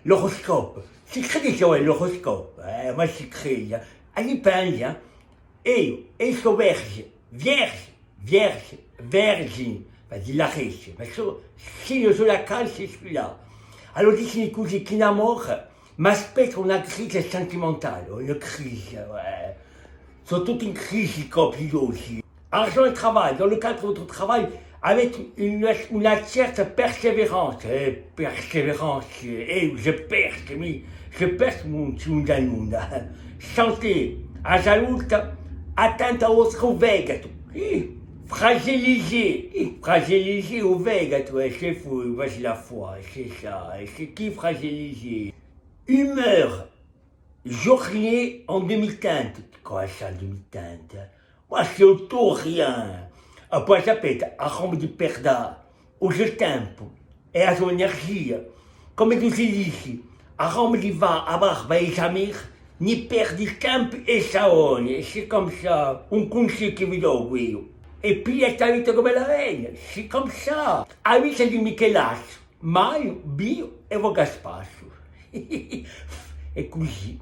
L'horoscope. Si credi ouais, l'horoscope. Moi, si credi. Allez, pensi, e sto vergine. Vas-y, la riche. Ma signe sulla calce, c'est celui-là. Alors, dici così, chi innamora, ma aspetta una crisi sentimentale, une crise, ouais. Sont toutes une crise, les couples aussi. Argent et travail, dans le cadre de votre travail, avec une certaine persévérance. Je perce mon monde. Santé, à salute, atteinte au vostro fegato. Fragilisé au fegato, c'est fou, voici la foi, c'est ça. C'est qui fragilisé? Humeur, journée en demi-teinte. Quoi ça, demi-teinte? Moi, c'est auto rien. Poi sapete, a come di perda, usa il tempo e la sua energia. Come tu si dici, a come di va a barba e samir, ni perdi il tempo e saone. C'est comme ça, un conseil che vi do io. E piglia sta vita come la regna, c'est comme ça. A vita di Michelaccio, Maio, Bio e Vogaspasso. E così.